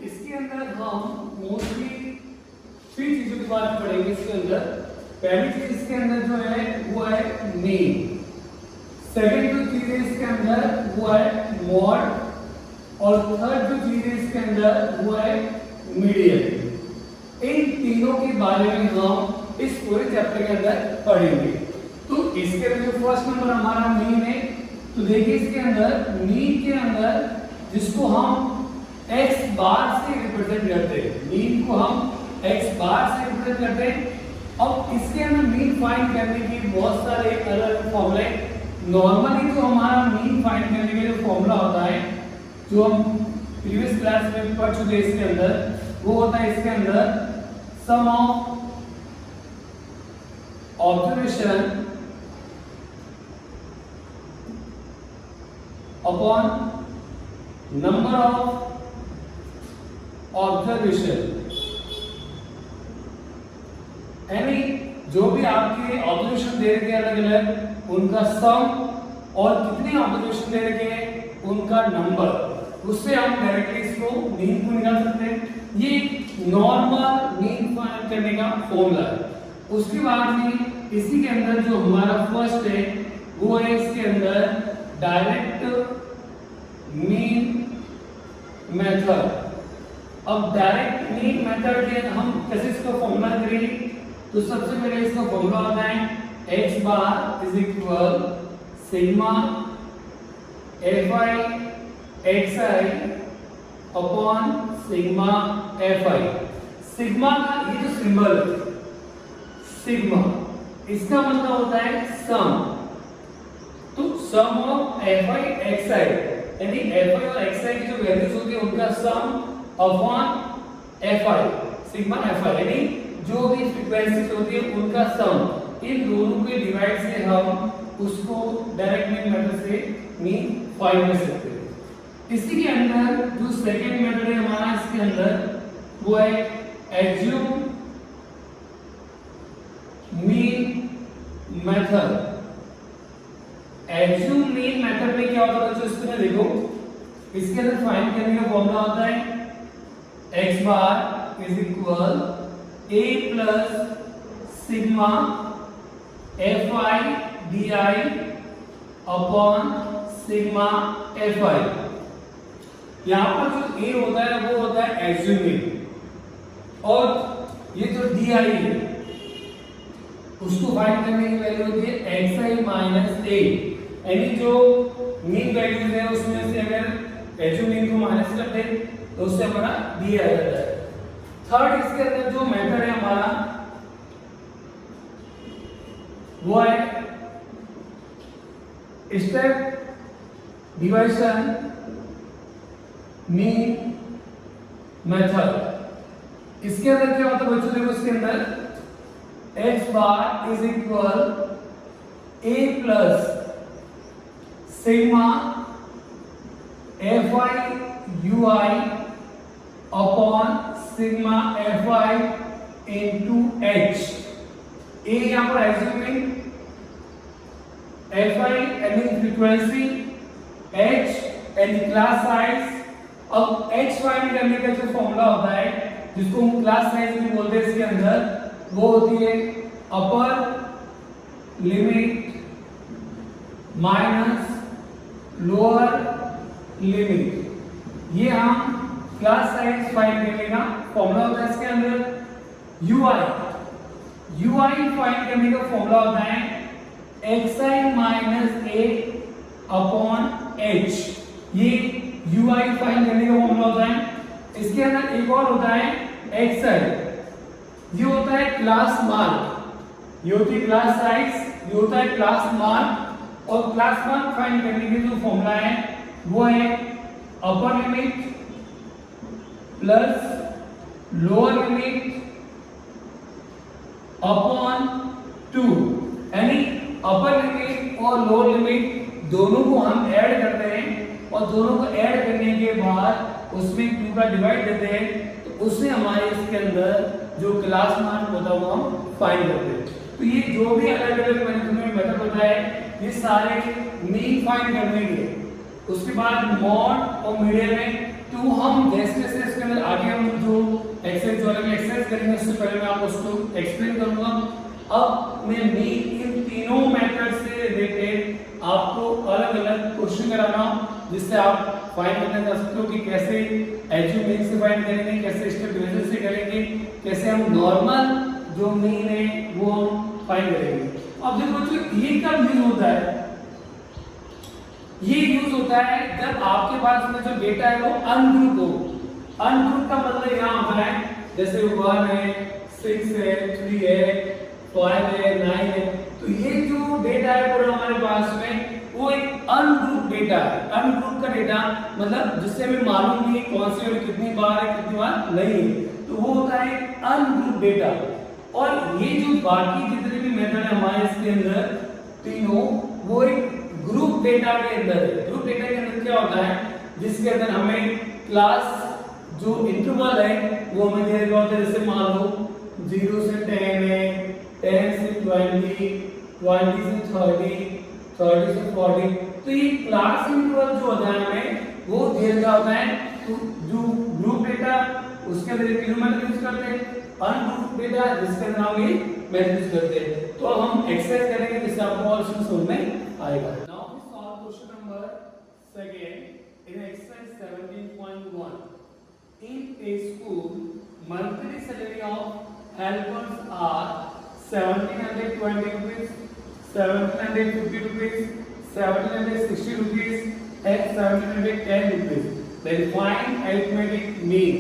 इसके अंदर हम मोस्टली 3 चीजों की बात पढ़ेंगे इसके अंदर। पहली चीज इसके अंदर जो है वो है मीन, सेकंड जो चीज है इसके अंदर वो है मॉड, और थर्ड जो चीज है इसके अंदर वो है मीडियन। इन तीनों के बारे में हम इस पूरे चैप्टर के अंदर पढ़ेंगे। तो इसके अंदर जो फर्स्ट नंबर हमारा मीन है, तो देखिए इसके अंदर मीन के अंदर जिसको हम x बार से रिप्रेजेंट करते हैं, मीन को हम x बार से रिप्रेजेंट करते हैं। अब इसके अंदर मीन फाइंड करने की बहुत सारे अलग फॉर्मूले। नॉर्मली जो हमारा मीन फाइंड करने के लिए फॉर्मूला होता है, जो हम प्रीवियस क्लास में पढ़ चुके हैं, इसके अंदर वो होता है इसके अंदर sum of observation upon number of observation, यानी जो भी आपके ऑब्जर्वेशन दे रखे अलग अलग उनका सम और कितने ऑब्जर्वेशन दे रखे उनका नंबर, उससे हम डायरेक्टली इसको मीन को निकाल सकते हैं। ये नॉर्मल मीन फाइंड करने का फॉर्मूला है। उसके बाद में इसी के अंदर जो हमारा फर्स्ट है वो है इसके अंदर डायरेक्ट मीन मेथड। अब डायरेक्ट मीन मेथड के हम कैसे इसका फॉर्मूला करेंगे, तो सबसे पहले इसका फॉर्मूला होता है x bar is equal sigma fi xi upon sigma fi। Sigma का ये जो सिंबल है सिग्मा, इसका मतलब होता है सम। तो सम ऑफ fi xi, यानी fi और xi की जो वैल्यूज होती है उनका सम अपॉन fi सिग्मा fi, यानी जो भी फ्रीक्वेंसीज होती है उनका सम। इन दोनों के डिवाइड से हम उसको डायरेक्ट मीन मेथड से मीन फाइंड कर सकते हैं। इसी के अंदर जो सेकंड मेथड है हमारा इसके अंदर वो है assume mean method. Assume mean method में क्या होता है बच्चों, इसके अंदर देखो, इसके अंदर फाइंड करने का फॉर्मूला होता है x bar is equal a plus sigma fi di upon sigma fi। यहां पर जो a होता है वो होता है एज्यूमिंग, और ये जो di है उसको फाइंड करने की वैल्यू होती है xi माइनस a, यानी जो मीन वैल्यूज है उसमें से अगर एज्यूमिंग को माइनस करते तो उससे हमारा d आ जाता है। थर्ड इसके अंदर जो मेथड है हमारा वो है स्टेप डिवीजन मीन मेथड। इसके अंदर क्या होता है बच्चों, देखो इसके अंदर x bar is equal a plus sigma fi ui upon sigma fi into h। a यहां पर एज्यूमिंग, fi यानी फ्रीक्वेंसी, h यानी क्लास साइज। अब h फाइंड करने का जो फॉर्मूला होता है जिसको हम क्लास साइज भी बोलते हैं इसके अंदर, वो होती है upper limit minus lower limit. ये हम क्लास साइज फाइंड करने का फॉर्मूला होता है। इसके अंदर ui फाइंड करने का फॉर्मूला होता है xi minus a upon h। ये ui फाइंड करने का फॉर्मूला होता है। इसके अंदर एक और होता है xi, ये होता है क्लास मार्क, ये होती है क्लास साइज, ये होता है क्लास मार्क। और क्लास मार्क फाइंड करने के जो फॉर्मूला है वो है upper limit plus lower limit upon 2, यानी अपर लिमिट और लोअर लिमिट दोनों को हम ऐड करते हैं, और दोनों को ऐड करने के बाद उसमें 2 का डिवाइड देते हैं, तो उससे हमारे इसके अंदर जो क्लास मार्क होता है वो हम फाइंड करते हैं। तो ये जो भी अलग अलग मैंने तुम्हें मेथड बताया ये सारे मीन फाइंड करने के, उसके बाद मॉड और मीडियन में तो हम जैसे जैसे इसके अंदर आगे हम जो एक्सरसाइज जो अलग एक्सरसाइज करेंगे उससे पहले मैं आपको उसको एक्सप्लेन करूंगा। अब मैं मेन इन तीनों मेथड से रिलेटेड आपको अलग अलग क्वेश्चन कराना जिससे आप फाइंड करना चाह सकते हो कि कैसे एचयू मीन से फाइंड करेंगे, कैसे स्टेप डिवीजन से करेंगे, कैसे हम नॉर्मल जो मीन है वो हम फाइंड करेंगे। अब देखो बच्चों ये कब यूज होता है, ये यूज होता है जब आपके पास में जो डेटा है वो अनग्रुप हो। अनग्रुप का मतलब यहाँ होता है जैसे 1 है, 6 है, 3 है, 5 है, 9 है, तो ये जो डेटा है पूरा हमारे पास में वो एक अनग्रुप डेटा है। अनग्रुप का डेटा मतलब जिससे हमें मालूम नहीं कौन सी और कितनी बार है कितनी बार नहीं है, तो वो होता है अनग्रुप डेटा। और ये जो बाकी जितने भी मेथड है हमारे इसके अंदर तीनों वो एक ग्रुप डेटा के अंदर है। ग्रुप डेटा के अंदर क्या होता है जिसके अंदर हमें क्लास जो इंटरवल है वो हमें दिया गया होता है। जैसे मान लो 0 से 10 है, 10 से 20, 20 से 30, 30 से 40, तो ये क्लास इंटरवल जो होता है हमें वो दिया गया होता है। तो जो ग्रुप डेटा उसके अंदर तीनों मेथड यूज करते हैं, अनग्रुप डेटा जिसके अंदर हम ये मेथड यूज करते हैं। तो हम एक्सरसाइज करेंगे जिससे आपको और समझ में आएगा। Now we solve question number 2 in exercise 17.1। In a school, monthly salary of helpers are 1720 rupees, 1750 rupees, 1760 rupees, and 1710 rupees. Then find arithmetic mean.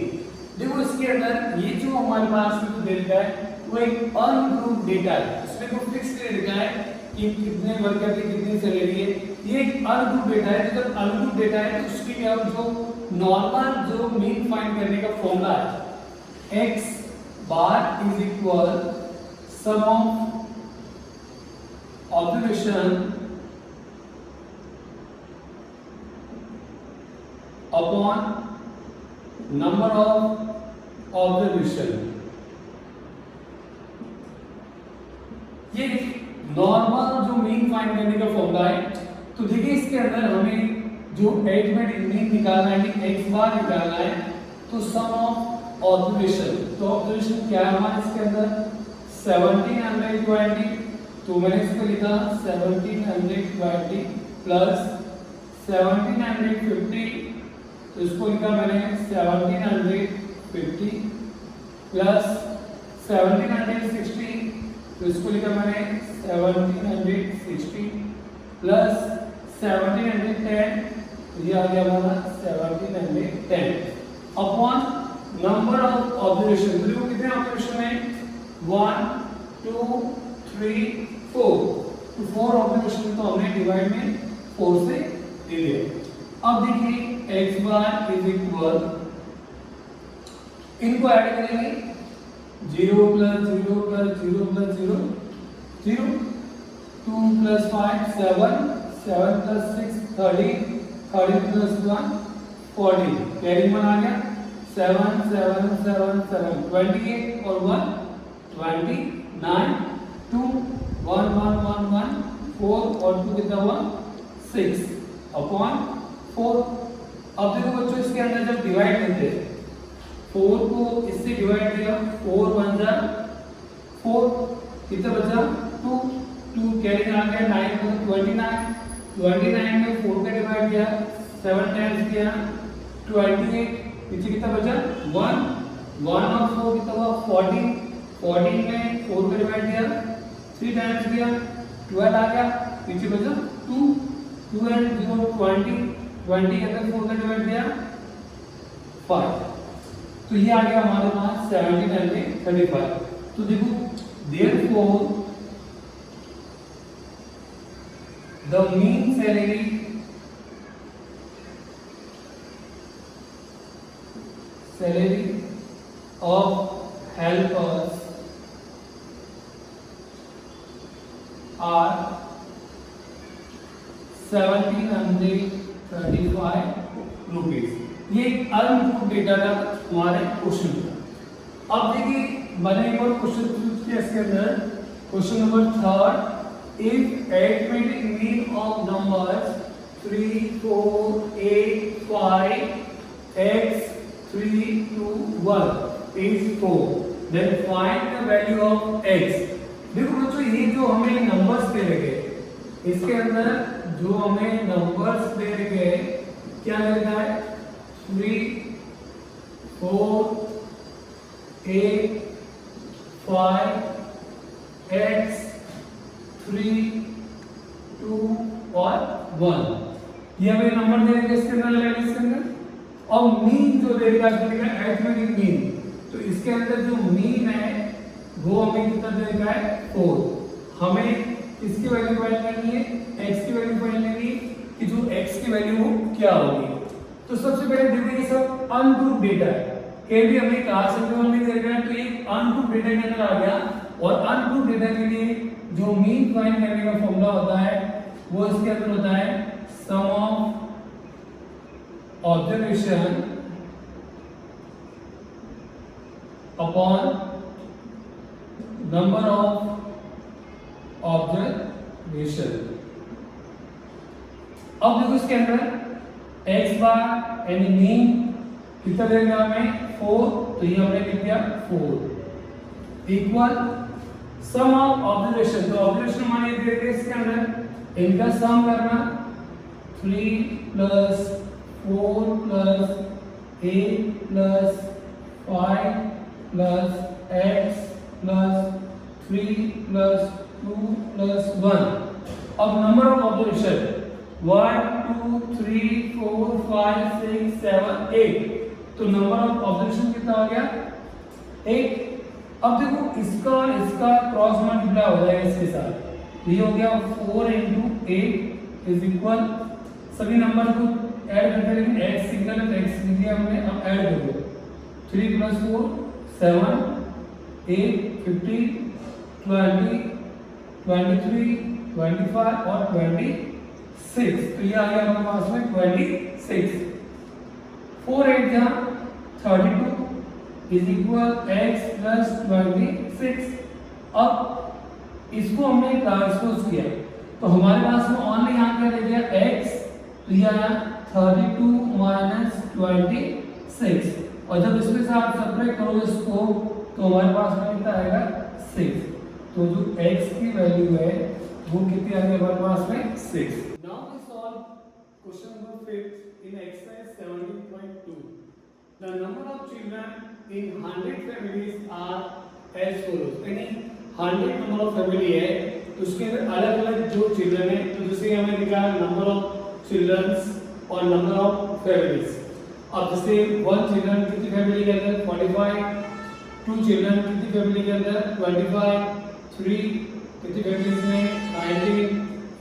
देखो इसके अंदर ये जो हमारे पास में जो डेटा है वो एक अनग्रुप डेटा है। इसमें कोई फिक्स नहीं लिखा है कि कितने वर्कर की कितनी सैलरी है, ये एक अनग्रुप डेटा है। जब अनग्रुप डेटा है तो उसके लिए हम जो नॉर्मल जो मीन फाइंड करने का फॉर्मूला है x bar is equal some of observation upon number of observation. ये नॉर्मल जो मीन फाइंड करने का फॉर्मूला है। तो देखिए इसके अंदर हमें जो अरिथमेटिक मीन निकालना है कि x बार निकालना है, तो सम ऑफ ऑब्जर्वेशन, तो ऑब्जर्वेशन क्या है हमारे इसके अंदर 1720, तो मैंने इसको लिखा 1720 प्लस 1750, तो इसको लिखा मैंने 1750 प्लस 1760, तो इसको लिखा मैंने 1760 प्लस 1710, ये आ गया हमारा 1710 अपॉन नंबर ऑफ ऑब्जर्वेशन। तो कितने ऑब्जर्वेशन है 1 2 3 4, तो 4 ऑब्जर्वेशन तो हमने डिवाइड में 4 से ले लिया। अब देखिए x बार इज इक्वल, इनको ऐड करेंगे 0 plus 0 plus 0 plus 0 0, 2 plus 5 7, 7 plus 6 30, 30 plus 1 40, carry 1 आ गया 7 7 7 7 28 और 1 29, 2 1 1 1 1 4 और 2 कितना हुआ 6 अपॉन 4। अब देखो बच्चों इसके अंदर जब डिवाइड करते हैं 4 को इससे डिवाइड किया 4 1 जा 4, कितना बचा 2, 2 कैरी आ गया 9 को 29, 29 में 4 का डिवाइड किया 7 टाइम्स किया 28, पीछे कितना बचा 1, 1 और 4 कितना हुआ 14, 14 में 4 का डिवाइड किया 3 टाइम्स किया 12 आ गया, पीछे बचा 2, 2 एंड 0 20, 20 के अंदर 4 का डिवाइड किया 5, तो ये आ गया हमारे पास 1735। तो देखो therefore the mean salary of helpers are 1735 rupees। ये एक अनग्रुप डेटा का हमारे क्वेश्चन था। अब देखिए मैंने एक और क्वेश्चन पूछ किया इसके अंदर, question number 3, if arithmetic mean of numbers 3 4 8 5 x 3 2 1 is 4. Then find the value of x. देखो बच्चों ये जो हमें नंबर्स दे रखे इसके अंदर जो हमें नंबर्स दे रखे क्या दे रखा है 3 4 8 5 x 3 2 और 1 ये हमें नंबर दे रखे इसके अंदर ले इसके अंदर और मीन जो दे रखा है अरिथमेटिक मीन तो इसके अंदर जो मीन है वो हमें कितना दे रखा है 4 हमें इसकी वैल्यू फाइंड करनी है x की वैल्यू फाइंड करनी है कि जो x की वैल्यू क्या होगी तो सबसे पहले देखो ये सब अनग्रुप डेटा है कहीं भी हमें कहा संख्या नहीं दे रखा है तो ये अनग्रुप डेटा के अंदर आ गया और अनग्रुप डेटा के लिए जो मीन फाइंड करने का फॉर्मूला होता है वो इसके अंदर होता है sum of observation upon number of observation अब देखो इसके अंदर x बार यानी मीन कितना देगा हमें 4 तो ये हमने लिख दिया 4 इक्वल सम ऑफ ऑब्जर्वेशन तो ऑब्जर्वेशन माने दे रखे इसके अंदर इनका सम करना 3 plus 4 plus 8 plus 5 plus x plus 3 plus 2 plus 1 अब नंबर ऑफ ऑब्जर्वेशन 1 2 3 4 5 6 7 8 तो नंबर ऑफ ऑब्जर्वेशन कितना आ गया 8 अब देखो इसका क्रॉस मल्टीप्लाई हो जाएगा इसके साथ ये हो गया 4 × 8 इज इक्वल सभी नंबर को ऐड करते हैं लेकिन x सिंगल है x लिख दिया हमने अब ऐड कर दो 3 + 4 7 8 15 20 23 25 और 26 तो ये आ गया हमारे पास में 26 4 8 जहां 32 इज इक्वल x प्लस 26 अब इसको हमने ट्रांसपोज किया तो हमारे पास में ओनली यहां क्या रह गया x तो ये आया 32 माइनस 26 और जब इसमें से आप सब्ट्रैक्ट करोगे इसको तो हमारे पास में कितना आएगा 6 तो जो x की वैल्यू है वो कितनी आ गई हमारे पास में 6 now we solve question number 5 in exercise 17.2 the number of children in 100 families are as follows यानी 100 नंबर ऑफ फैमिली है तो उसके अंदर अलग अलग जो चिल्ड्रन है तो जैसे हमें निकाला नंबर ऑफ चिल्ड्रंस और नंबर ऑफ फैमिलीज अब जैसे 1 चिल्ड्रन कितनी फैमिली के अंदर 45 2 चिल्ड्रन कितनी फैमिली के अंदर 25 3 कितनी फैमिलीज में 19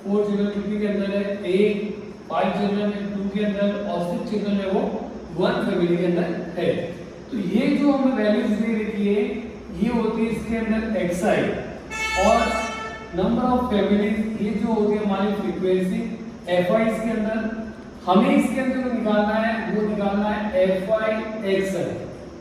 4 चिल्ड्रन कितनी के अंदर है 8 5 चिल्ड्रन 2 के अंदर और 6 चिल्ड्रन है वो 1 फैमिली के अंदर है तो ये जो हमें वैल्यूज दे रखी है ये होती है इसके अंदर xi और नंबर ऑफ फैमिलीज ये जो होती है हमारी फ्रीक्वेंसी fi इसके अंदर हमें इसके अंदर जो निकालना है वो निकालना है fi xi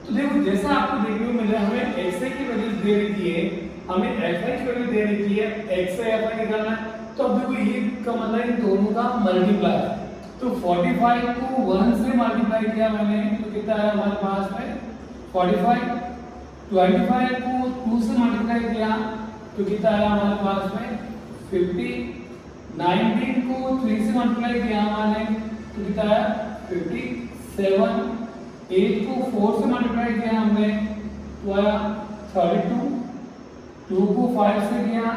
तो देखो जैसा आपको देखने को मिल रहा है हमें xi की वैल्यू दे रखी है हमें fi की वैल्यू दे रखी है xi fi निकालना है तो अब देखो ये का मतलब इन दोनों का मल्टीप्लाई तो 45 को 1 से मल्टीप्लाई किया मैंने तो कितना है हमारे पास में 45 25 को 2 से मल्टीप्लाई किया तो कितना है हमारे पास में 50 19 को 3 से मल्टीप्लाई किया मैंने तो कितना है 57 8 को 4 से मल्टीप्लाई किया हमने तो आया 32 2 को 5 से किया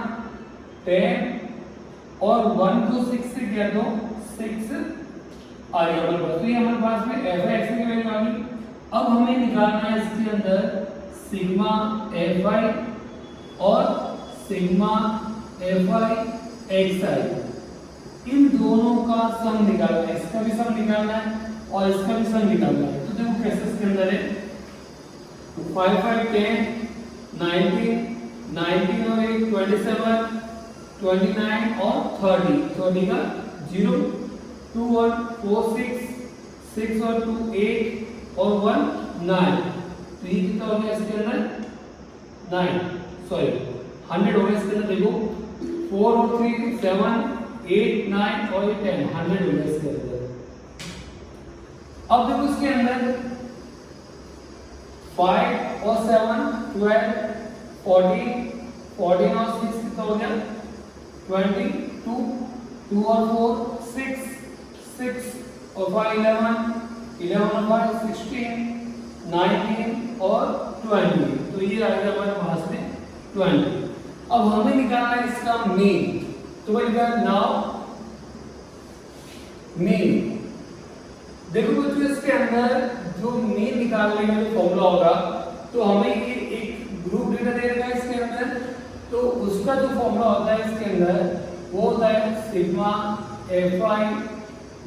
10 और 1 को 6 से किया तो 6 आ गया हमारे पास तो ये हमारे पास में f(x) की वैल्यू आ गई अब हमें निकालना है इसके अंदर सिग्मा fi और सिग्मा fi xi इन दोनों का सम निकालना है इसका भी सम निकालना है और इसका भी सम निकालना है तो देखो कैसे इसके अंदर है 5 5 10 19 19 और 1 27 29 और 30 का 0 2 और 4 6 6 और 2 8 और 1 9 तो ये कितना हो गया इसके अंदर 9 सॉरी 100 हो गया इसके अंदर देखो 4 और 3 7 8 9 और 10 100 हो गया इसके अंदर अब देखो इसके अंदर 5 और 7 12 14 14 और 6 कितना हो गया 22 2 और 4 6 6 और 5 11 11 और 5 16 19 और 20 तो ये आ गया हमारे पास में 20। अब हमें निकालना है इसका मीन तो बोलिएगा नाउ मीन। देखो बच्चों इसके अंदर जो मीन निकालने का जो फॉर्मूला होगा तो हमें ये एक ग्रुप डेटा दे रखा है इसके अंदर तो उसका जो फॉर्मूला होता है इसके अंदर वो होता है sigma fi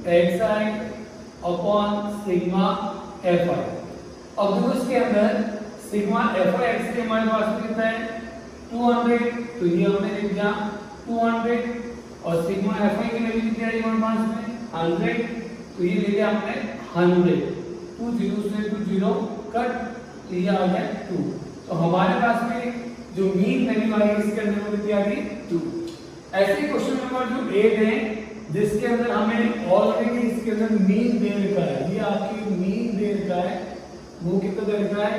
xi upon sigma fi। अब देखो इसके अंदर सिग्मा fi xi हमारे पास में कितना है 200 तो ये हमने लिख दिया 200 और सिग्मा fi की वैल्यू कितनी आई हमारे पास में 100 तो ये ले लिया हमने 100 2 0 से 2 0 कट तो ये आ गया 2 तो हमारे पास में जो मीन वैल्यू आई इसके अंदर वो कितनी आ गई 2। ऐसे ही क्वेश्चन नंबर जो 8 है जिसके अंदर हमें ऑलरेडी इसके अंदर मीन दे रखा है ये आपकी मीन दे रखा है वो कितना दे रखा है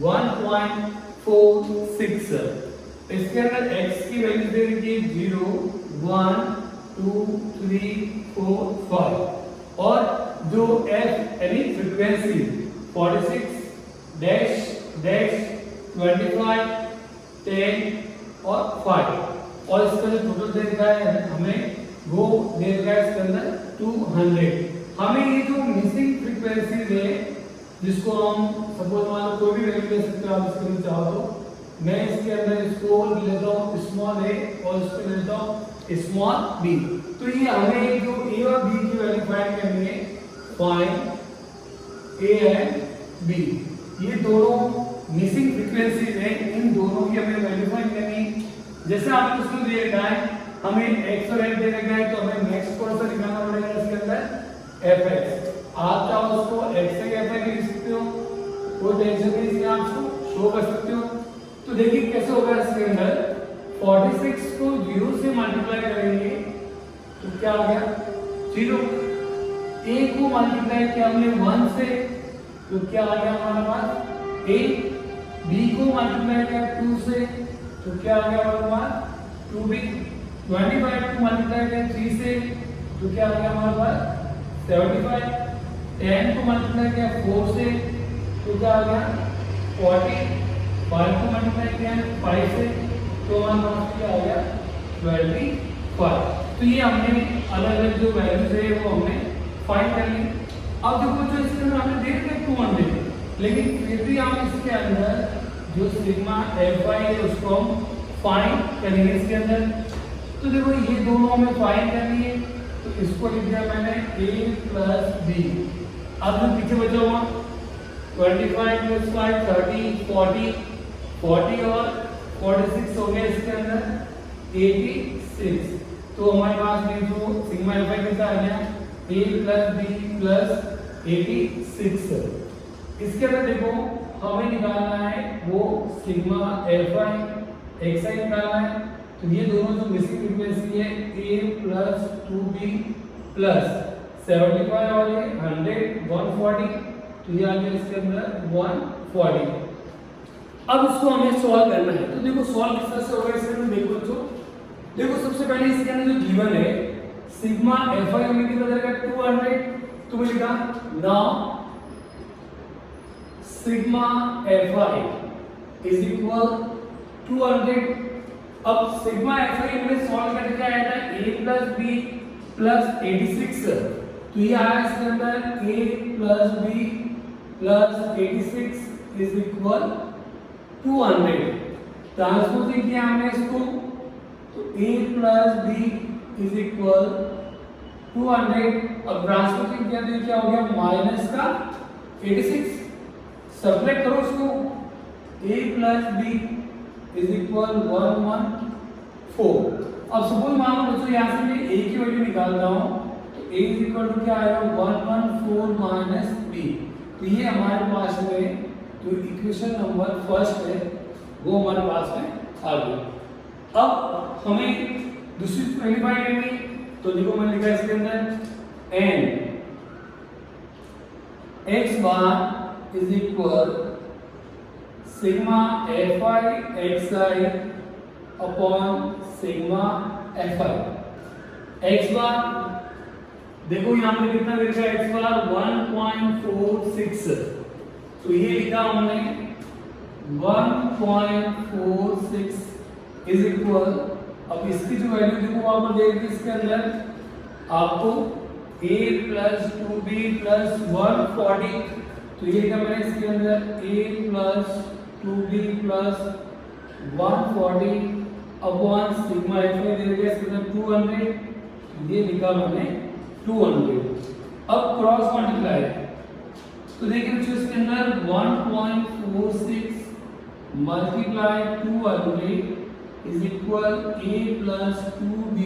1.46। इसके अंदर x की वैल्यू दे रखी है 0 1 2 3 4 5 और जो f यानी फ्रीक्वेंसी 46 डैश डैश 25 10 और 5 और इसका जो टोटल दे रखा है हमें वो दे रखा है इसके अंदर 200। हमें ये जो मिसिंग फ्रीक्वेंसीज है जिसको हम सपोज मान लो कोई भी वैल्यू ले सकते हो आप इसके लिए चाहो तो मैं इसके अंदर इसको लेता हूँ स्मॉल a और इसको लेता हूँ स्मॉल b तो ये हमें जो a और b की वैल्यू फाइंड करनी है फाइंड a एंड b ये दोनों मिसिंग फ्रीक्वेंसीज हैं इन दोनों की हमें वैल्यू फाइंड करनी है। जैसे आपको इसको दे रखा है हमें x और f दे रखा है तो हमें नेक्स्ट कौन सा निकालना पड़ेगा इसके अंदर fx आप चाहो उसको x से f लिख सकते हो कोई टेंशन नहीं इसमें आप उसको शो कर सकते हो। तो देखिए कैसे होगा इसके अंदर 46 को 0 से मल्टीप्लाई करेंगे तो क्या आ गया 0 a को मल्टीप्लाई किया हमने 1 से तो क्या आ गया हमारे पास a b को मल्टीप्लाई किया 2 से तो क्या आ गया हमारे पास 2b 25 को मल्टीप्लाई किया 3 से तो क्या आ गया हमारे पास 75 10 को मल्टीप्लाई किया 4 से तो क्या आ गया 40 5 को मल्टीप्लाई किया 5 से तो हमारे पास क्या आ गया 25। तो ये हमने अलग अलग जो वैल्यूज है वो हमने फाइंड कर ली। अब देखो जो इसके अंदर हमने दे रखा है 200 लेकिन फिर भी हम इसके अंदर जो सिग्मा fi है उसको हम फाइंड करेंगे इसके अंदर। तो देखो ये दोनों हमें फाइंड करनी है तो इसको लिख दिया मैंने a प्लस b। अब जो पीछे बचा हुआ 25 प्लस 5 30 40 और 46 हो गया इसके अंदर 86 तो हमारे पास में जो सिग्मा fi कितना आ गया a प्लस b प्लस 86। इसके अंदर देखो हमें निकालना है वो सिग्मा fi xi निकालना है तो ये दोनों जो मिसिंग फ्रीक्वेंसी है a प्लस 2b प्लस 75 और ये 100 140 तो ये आ गया इसके अंदर 140। अब इसको हमें सॉल्व करना है तो देखो सॉल्व किस तरह से होगा इसके अंदर देखो सबसे पहले इसके अंदर जो गिवन है सिग्मा fi हमें कितना दे रखा है 200 तो मैं लिखा now sigma fi is equal 200। अब सिग्मा fi हमने सॉल्व करके क्या आया था a प्लस b प्लस 86 तो ये आया इसके अंदर a plus b plus 86 is equal 200। Transposing किया हमने इसको तो a plus b is equal 200। अब ट्रांसपोजिंग किया तो क्या हो गया माइनस का 86 सब्ट्रैक्ट करो इसको a plus b is equal 114। अब सपोज मान लो बच्चों यहाँ से मैं a की वैल्यू निकालता हूँ तो a इज इक्वल टू क्या आएगा 114 माइनस b तो ये हमारे पास में जो इक्वेशन नंबर फर्स्ट है वो हमारे पास में आ गया। अब हमें दूसरी वेरीफाई करनी तो देखो मैंने लिखा इसके अंदर n x bar is equal sigma fi xi upon sigma fi। x बार देखो यहाँ पे कितना लिखा है, x बार 1.46, तो ये लिखा हमने 1.46 इज इक्वल, अब इसकी जो वैल्यू देखो वहां पर देखिए, इसके अंदर आपको a प्लस 2b प्लस 140, तो ये क्या मैंने इसके अंदर a plus 2b plus 140 upon sigma f में दे दिया, इसके अंदर 200, ये लिखा मैंने 200। अब क्रॉस मल्टीप्लाई, तो देखिए बच्चों इसके अंदर 1.46 multiply 200 is equal a plus 2b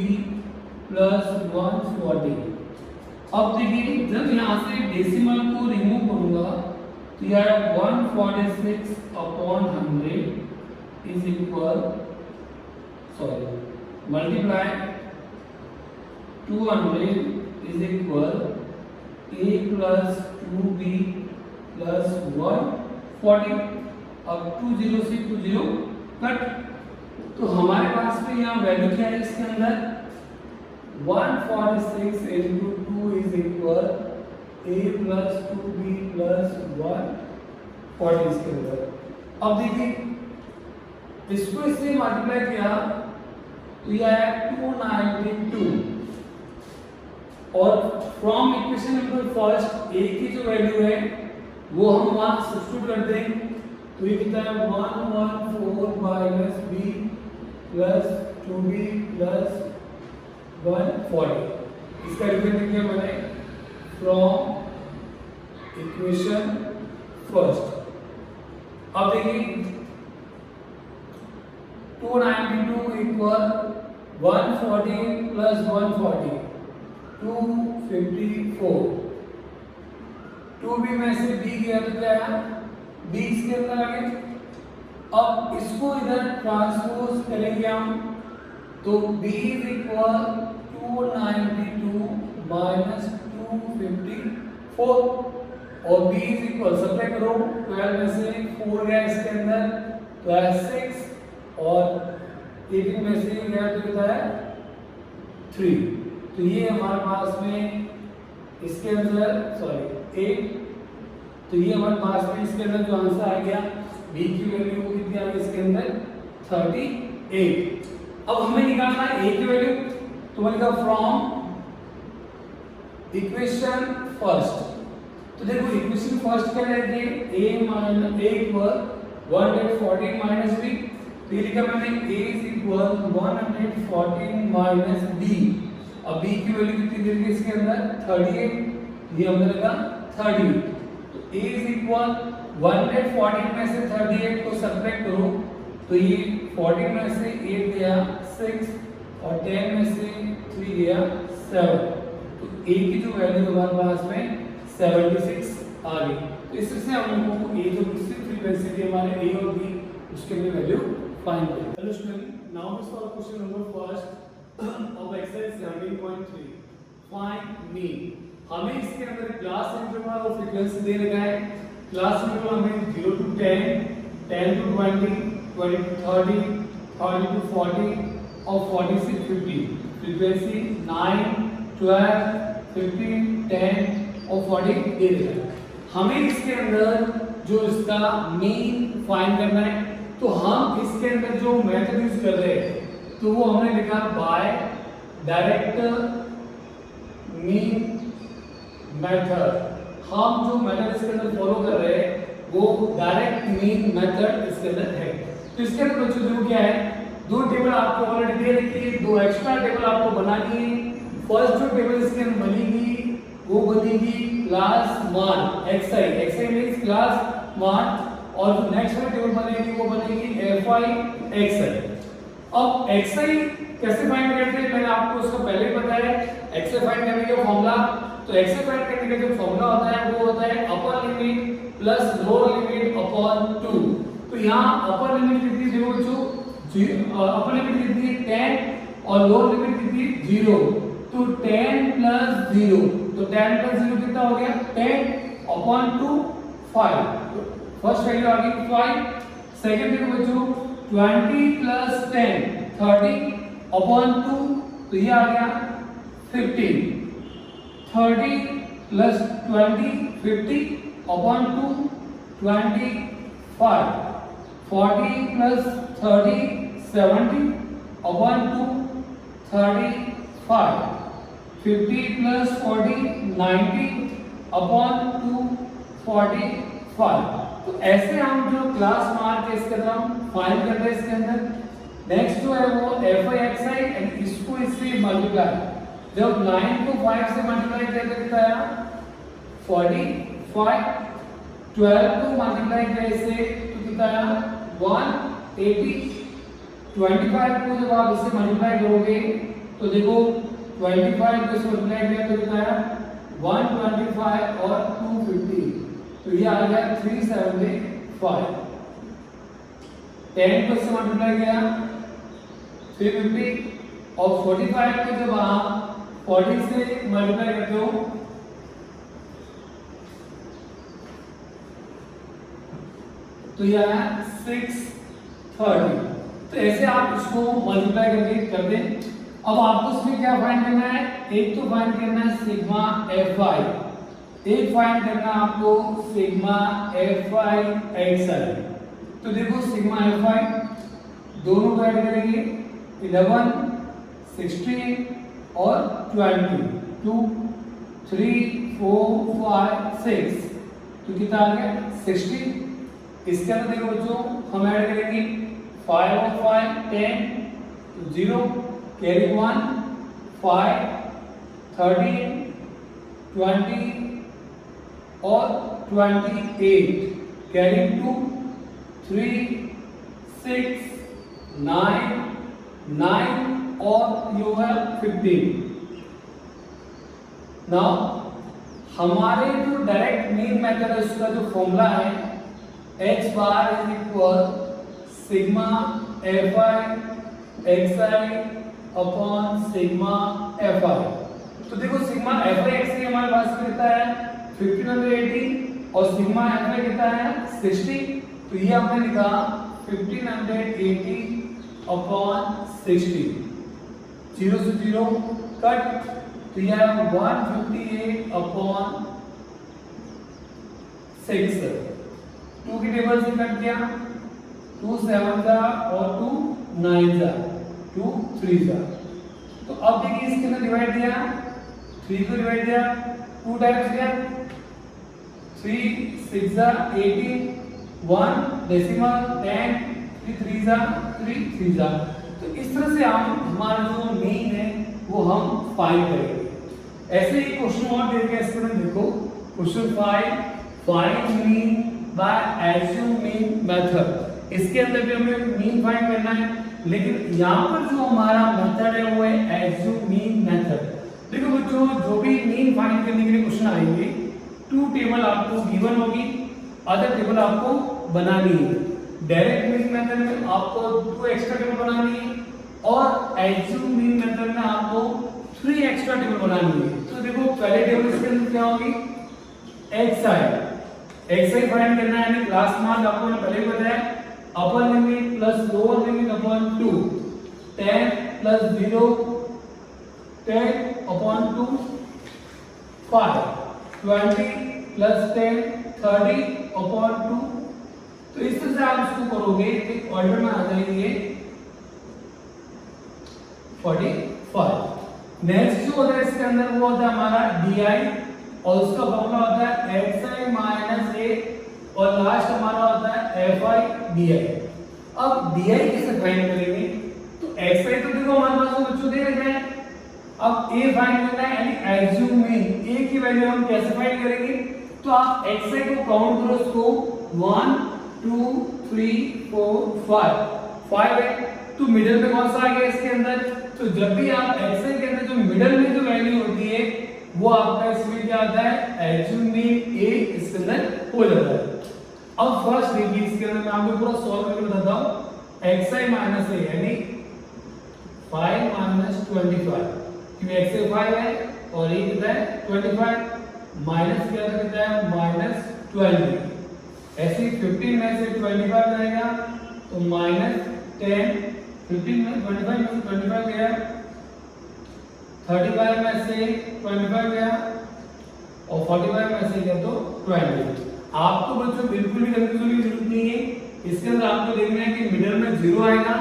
plus 140। अब देखिए जब यहाँ से डेसिमल को रिमूव करूंगा तो यह 146 upon 100 is equal, sorry multiply 200 is equal a plus 2b plus 140। अब 2 0 से 2 0 कट, तो हमारे पास में यहाँ वैल्यू क्या है, इसके अंदर 146 into 2 is equal a plus 2b plus 140 इसके अंदर। अब देखिए इसको इससे मल्टीप्लाई किया तो यह है 292, और from equation number first a की जो वैल्यू है वो हम वहां सब्स्टिट्यूट कर दें, तो ये कितना है 114 minus b plus 2b plus 140। इसका रिप्रेजेंट किया मैंने फ्रॉम इक्वेशन फर्स्ट। अब देखिए 292 इक्वल 140 प्लस 140 254, 2b में से b गया तो क्या है, b इसके अंदर आ गया। अब इसको इधर ट्रांसपोज करेंगे हम, तो b इज इक्वल 292 माइनस 254, और b इज इक्वल सब्ट्रैक्ट करो, 12 में से 4 गया इसके अंदर तो है 6, और 18 में से गया तो कितना है 3, तो ये हमारे पास में इसके अंदर सॉरी 8, तो ये हमारे पास में इसके अंदर जो आंसर आ गया b की वैल्यू कितनी आ गई इसके अंदर 38। अब हमें निकालना है a की वैल्यू, तो मैंने कहा फ्रॉम इक्वेशन फर्स्ट, तो देखो इक्वेशन फर्स्ट क्या रहती है, a minus a equal 114 minus b, तो ये लिखा मैंने a is equal 114 minus b। अब b की वैल्यू कितनी दे दी इसके अंदर 38, ये हमने लगा 30, तो a इज इक्वल 114 में से 38 को सब्ट्रैक्ट करो, तो ये 14 में से 8 गया 6, और 10 में से 3 गया 7, तो a की जो वैल्यू हमारे पास में 76 आ गई। तो इससे हम लोगों को a जो फ्रीक्वेंसी थी हमारे a और b उसके लिए वैल्यू फाइंड करें। Hello student, now we solve question number first of exercise 17.3 find mean. हमें इसके अंदर क्लास इंटरवल और फ्रीक्वेंसी दे रखा है। क्लास इंटरवल हमें 0 to 10, 10 to 20, 20 to 30, 30 to 40 और 40 से 50। फ्रीक्वेंसी 9, 12, 15, 10 और 40 दे रखा है। हमें इसके अंदर जो इसका मीन फाइंड करना है, तो हम इसके अंदर जो मेथड यूज कर रहे हैं तो वो हमने लिखा बाय डायरेक्ट मीन मेथड। हम जो मेथड इसके अंदर फॉलो कर रहे हैं वो डायरेक्ट मीन मेथड इसके अंदर है। तो इसके अंदर बच्चों जो क्या है, दो टेबल आपको ऑलरेडी दे रखी है, दो एक्स्ट्रा टेबल आपको बनानी है। फर्स्ट जो टेबल इसके अंदर बनेगी वो बनेगी क्लास मान xi, xi मींस क्लास मान, और जो नेक्स्ट में टेबल बनेगी वो बनेगी fi xi। अब xi कैसे फाइंड करते हैं, मैंने आपको उसका पहले बताया। xi फाइंड करने का फॉर्मूला, तो xi फाइंड करने का जो फॉर्मूला होता है वो होता है upper limit plus lower limit upon 2। तो यहाँ अपर लिमिट कितनी देखो बच्चों, अपर लिमिट कितनी 10 और लोअर लिमिट कितनी 0, तो 10 प्लस 0, तो 10 प्लस 0 कितना हो गया 10, अपॉन टू 5, फर्स्ट वैल्यू आ गई 5, सेकंड देखो बच्चों 20 प्लस 10 30 अपॉन 2, तो ये आ गया 15, 30 plus 20 50 upon 2 25, 40 plus 30 70 upon 2 35, 50 plus 40 90 upon 2 45। तो ऐसे हम जो क्लास मार्क है इसके अंदर हम फाइंड कर रहे हैं इसके अंदर। नेक्स्ट जो है वो F I x I and इसको इससे मल्टीप्लाई, जब 9 को 5 से मल्टीप्लाई करके दिखाया 45, 12 को मल्टीप्लाई किया इससे तो कितना आया 180, 25 को जब आप इससे मल्टीप्लाई करोगे तो देखो 25 को इससे मल्टीप्लाई किया तो कितना आया 125 और 250, तो ये आ गया 375। 10 को इससे मल्टीप्लाई किया 350 और 45 को जब आप 40 से मल्टीप्लाई करते हो तो ये आया 630। तो ऐसे आप इसको मल्टीप्लाई करके कर दें। अब आपको इसमें क्या फाइंड करना है, एक तो फाइंड करना है सिग्मा एफ आई, एक फाइंड करना है आपको सिग्मा एफ आई एक्स आई। तो देखो सिग्मा एफ आई दोनों को ऐड करेंगे 11 16 और 20 2 3 4 5 6, तो कितना आ गया 60। इसके अंदर देखो बच्चों हम ऐड करेंगे 5 और 5 10 0 कैरी 1 5 13 20 और 28 कैरी 2 3 6 9 9 और यू है 15। नाउ हमारे जो डायरेक्ट मीन मेथड है उसका जो फॉर्मूला है x bar is equal sigma F I x I upon sigma F I. तो देखो सिग्मा एफ आई एक्स आई हमारे पास कितना है 1580 और सिग्मा एफ आई कितना है 60, तो ये हमने लिखा 1580 अपॉन 60, 0 से 0 कट, तो यह 158 अपॉन 6, 2 की टेबल से कट किया 2 7 जा और 2 9 जा 2 3 जा। तो अब देखिए इसके अंदर डिवाइड दिया 3 को डिवाइड दिया 2 टाइम्स किया 3 6 जा 18 1 डेसिमल 10 3 3 जा 3 3 जा। तो इस तरह से हम हमारा जो मीन है वो हम फाइंड करेंगे। ऐसे ही क्वेश्चन और दे दिया इसके अंदर देखो question 5 find mean by assume mean method. इसके अंदर भी हमें मीन फाइंड करना है, लेकिन यहाँ पर जो हमारा मेथड है वो है एज्यूम मीन मेथड। देखो बच्चों जो भी मीन फाइंड करने के लिए क्वेश्चन आएंगे 2 टेबल आपको गिवन होगी, अदर टेबल आपको बनानी है। डायरेक्ट मीन मेथड में आपको 2 एक्स्ट्रा टेबल बनानी है और एज्यूम मीन मेथड में आपको 3 एक्स्ट्रा टेबल बनानी है। तो देखो पहले टेबल इसके अंदर क्या होगी एक्स आई फाइंड करना है, यानी क्लास मार्क आपको मैंने पहले ही बताया upper limit plus lower limit upon 2 10 plus 0 10 upon 2 5 20 plus 10 30 upon 2। तो इस तरह से आप इसको करोगे एक ऑर्डर में आ जाएंगे 45। नेक्स्ट जो होता है इसके अंदर वो होता है हमारा di और उसका फॉर्मूला होता है xi माइनस a और लास्ट हमारा होता है fi di। अब di कैसे फाइंड करेंगे, तो xi तो देखो हमारे पास तो बच्चों दे रखे हैं, अब a फाइंड करना है यानी एज्यूम मीन a की वैल्यू हम कैसे फाइंड करेंगे, तो आप xi को काउंट करो उसको 1 2 3 4 5 है, तो मिडिल में कौन सा आ गया इसके अंदर, तो जब भी आप xi के अंदर जो मिडिल में जो वैल्यू होती है वो आपका इसमें क्या आता है एज्यूम मीन a इसके अंदर हो जाता है। अब फर्स्ट देखिए इसके अंदर मैं आपको पूरा सॉल्व करके बताता हूं xi माइनस a यानी 5 माइनस 25, क्योंकि xi 5 है और a कितना है 25 माइनस क्या करता है -20। ऐसे ही 15 में से 25 जाएगा तो -10। 15 में 25 में से 25 गया, 35 में से 25 गया और 45 में से गया तो 20। आपको बच्चों बिल्कुल भी कंफ्यूजन की जरूरत नहीं है। इसके अंदर आपको देखना है कि मिडिल में 0 आएगा,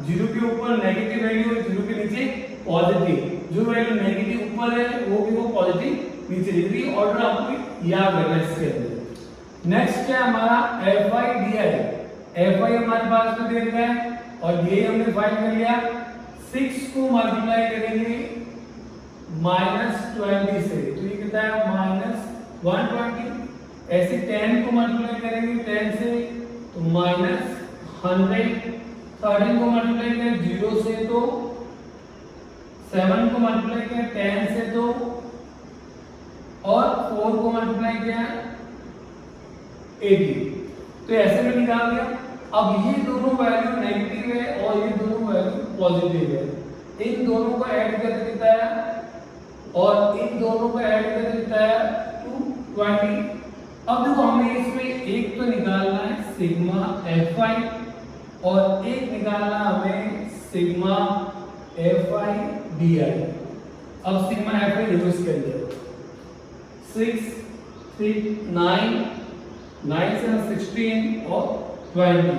0 के ऊपर नेगेटिव वैल्यू है, 0 के नीचे पॉजिटिव। जो वैल्यू नेगेटिव ऊपर है वो भी वो पॉजिटिव नीचे लिख रही है। ऑर्डर आपको याद रखना है इसके अंदर। नेक्स्ट है हमारा fi di। fi हमारे पास में दे रखा है और di हमने फाइंड कर लिया। 6 को मल्टीप्लाई करेंगे -20 से तो ये कितना है -120। ऐसे 10 को मल्टीप्लाई करेंगे 10 से तो -100। 13 को मल्टीप्लाई करें 0 से तो 7 को मल्टीप्लाई करें 10 से तो और 4 को मल्टीप्लाई किया 80। तो ऐसे में निकाल दिया। अब ये दोनों वैल्यू नेगेटिव है और ये दोनों वैल्यू पॉजिटिव है। इन दोनों को ऐड करके देता है और इन दोनों को ऐड करके देता है 220। अब देखो हमें इसमें एक तो निकालना है सिग्मा fi और एक निकालना हमें सिग्मा fi di। अब सिग्मा fi देखो इसके अंदर 6 3 9 9 से 16 और 20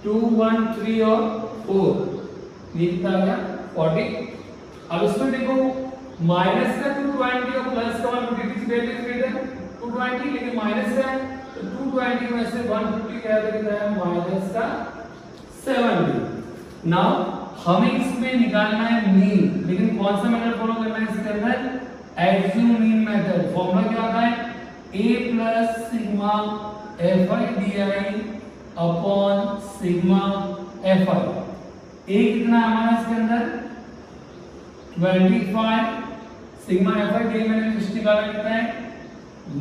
2 1 3 और 4 ये कितना आ गया 40। अब इसमें देखो माइनस का 220 और प्लस का 150 ग्रेटर 220, लेकिन माइनस का है तो 220 में से 150 क्या करता है माइनस का 70। नाउ हमें इसमें निकालना है मीन, लेकिन कौन सा मेथड फॉलो करना है इसके अंदर एज्यूम मीन मेथड। फॉर्मूला क्या होता है a plus sigma fi di upon sigma fi। a कितना है हमारा इसके अंदर 25। सिग्मा fi di मैंने कुछ निकाला कितना है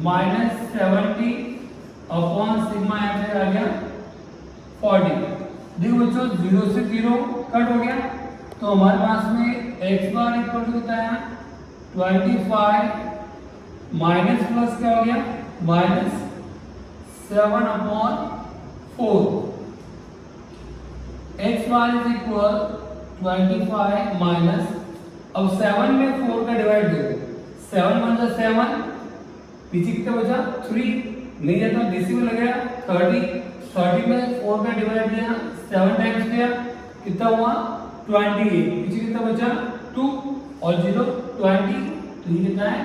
-70 अपॉन सिग्मा fi आ गया 40। देखो बच्चों 0 से 0 कट हो गया तो हमारे पास में x बार इक्वल टू कितना है 25 माइनस प्लस क्या हो गया -7 upon 4। x bar is equal 25 minus, अब 7 में 4 का डिवाइड दो 7 मतलब 7 पीछे कितना बचा 3 नहीं जाता डेसिमल लगेगा 30 में 4 का डिवाइड दिया 7 टाइम्स किया कितना हुआ 28। पीछे कितना बचा 2 और 0 20 तो ये कितना है।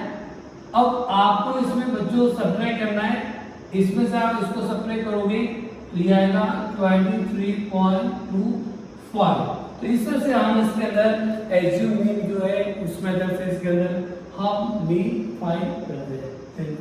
अब आपको इसमें बच्चों सब्ट्रैक्ट करना है, इसमें से आप इसको सब्ट्रैक्ट करोगे तो ये आएगा 23.25। तो इस तरह से हम इसके अंदर एज्यूम मीन जो है उस मेथड से इसके अंदर हम मीन फाइंड करते हैं। Thank you.